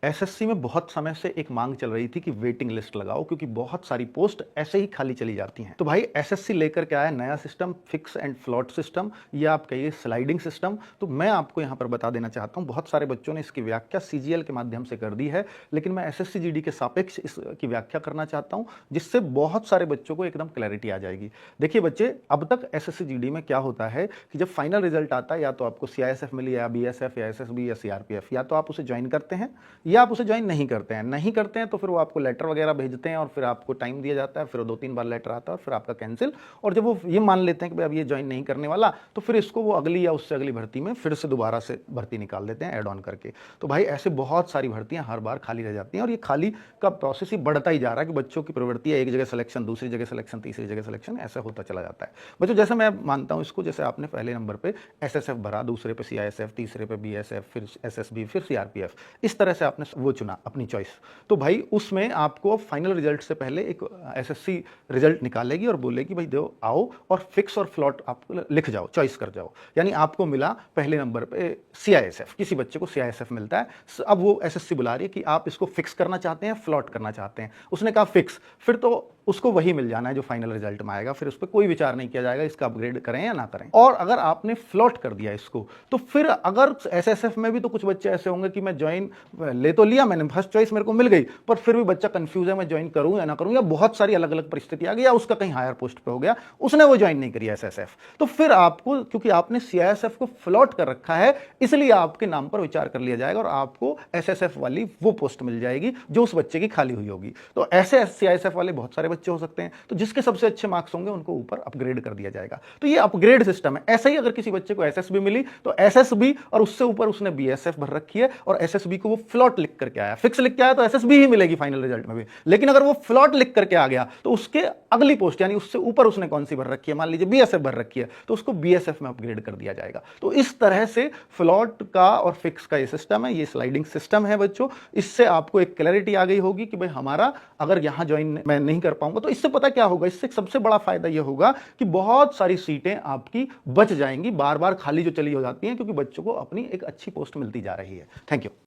SSC में बहुत समय से एक मांग चल रही थी कि वेटिंग लिस्ट लगाओ, क्योंकि बहुत सारी पोस्ट ऐसे ही खाली चली जाती हैं। तो भाई एसएससी लेकर के आया नया system, fix and float system, या आप कहिए स्लाइडिंग सिस्टम। तो मैं आपको यहाँ पर बता देना चाहता हूँ, बहुत सारे बच्चों ने इसकी व्याख्या सीजीएल के माध्यम से कर दी है, लेकिन मैं एसएससी जीडी के सापेक्ष इसकी व्याख्या करना चाहता हूँ, जिससे बहुत सारे बच्चों को एकदम क्लैरिटी आ जाएगी। देखिए बच्चे, अब तक एसएससी जीडी में क्या होता है कि जब फाइनल रिजल्ट आता है, या तो आपको सीआईएसएफ मिली, या बीएसएफ, या एसएसबी, या सीआरपीएफ, या तो आप उसे ज्वाइन करते हैं या आप उसे ज्वाइन नहीं करते हैं तो फिर वो आपको लेटर वगैरह भेजते हैं और फिर आपको टाइम दिया जाता है, फिर 2-3 बार लेटर आता है और फिर आपका कैंसिल। और जब वो ये मान लेते हैं कि भाई अब ये ज्वाइन नहीं करने वाला, तो फिर इसको वो अगली या उससे अगली भर्ती में फिर से दोबारा से भर्ती निकाल देते हैं ऐड ऑन करके। तो भाई ऐसे बहुत सारी भर्तियां हर बार खाली रह जाती हैं और ये खाली का प्रोसेस ही बढ़ता ही जा रहा है कि बच्चों की प्रवृत्ति है, एक जगह सिलेक्शन, दूसरी जगह सिलेक्शन, तीसरी जगह सिलेक्शन, ऐसा होता चला जाता है। बच्चों जैसे मैं मानता हूँ इसको, जैसे आपने पहले नंबर पे एसएसएफ भरा, दूसरे पे सीआईएसएफ, तीसरे पे बीएसएफ, फिर एसएसबी, फिर सीआरपीएफ, इस तरह से आपने वो चुना अपनी चॉइस। तो भाई उसमें आपको फाइनल रिजल्ट से पहले एक एसएससी रिजल्ट निकालेगी और बोलेगी भाई दो आओ और फिक्स और फ्लॉट आप लिख जाओ, चॉइस कर जाओ। यानी आपको मिला पहले नंबर पे सीआईएसएफ, किसी बच्चे को सीआईएसएफ मिलता है, अब वो एसएससी बुला रही है कि आप इसको फिक्स करना चाहते हैं, फ्लॉट करना चाहते हैं। उसने कहा फिक्स, फिर तो उसको वही मिल जाना है जो फाइनल रिजल्ट में आएगा, फिर उस पर कोई विचार नहीं किया जाएगा इसका अपग्रेड करें या ना करें। और अगर आपने फ्लॉट कर दिया इसको, तो फिर अगर एसएसएफ में भी तो कुछ बच्चे ऐसे होंगे कि मैं ज्वाइन ले तो लिया मैंने, फर्स्ट चॉइस मेरे को मिल गई, पर फिर भी बच्चा कंफ्यूज है मैं ज्वाइन करूं या ना करूं, या बहुत सारी अलग अलग परिस्थिति आ गई, या उसका कहीं हायर पोस्ट पे हो गया, उसने वो ज्वाइन नहीं करी एसएसएफ। तो फिर आपको, क्योंकि आपने सीआईएसएफ को फ्लॉट कर रखा है, इसलिए आपके नाम पर विचार कर लिया जाएगा और आपको एसएसएफ वाली वो पोस्ट मिल जाएगी जो उस बच्चे की खाली हुई होगी। तो ऐसे सीआईएसएफ वाले बहुत सारे बच्चे हो सकते हैं, तो जिसके सबसे अच्छे मार्क्स होंगे उनको ऊपर अपग्रेड कर दिया जाएगा। तो ये अपग्रेड सिस्टम है। ऐसे ही अगर किसी बच्चे को एसएसबी मिली, तो एसएसबी और उससे ऊपर उसने बीएसएफ भर रखी है और एसएसबी को वो फ्लॉट लिख करके आया, फिक्स लिख के आया तो एसएसबी ही मिलेगी फाइनल रिजल्ट में भी। लेकिन अगर वो फ्लॉट लिख करके आ गया, तो उसके अगली पोस्ट यानी उससे ऊपर उसने कौन सी भर रखी है, मान लीजिए बीएसएफ भर रखी है, तो उसको बीएसएफ में अपग्रेड कर दिया जाएगा। तो इस तरह से फ्लॉट का और फिक्स का ये सिस्टम है, ये स्लाइडिंग सिस्टम है बच्चों। इससे आपको एक क्लैरिटी आ गई होगी कि भाई हमारा अगर यहां ज्वाइन मैं नहीं कर पाऊंगा, तो इससे पता क्या होगा, इससे सबसे बड़ा फायदा यह होगा कि बहुत सारी सीटें आपकी बच जाएंगी, बार बार खाली जो चली हो जाती हैं, क्योंकि बच्चों को अपनी एक अच्छी पोस्ट मिलती जा रही है। Thank you.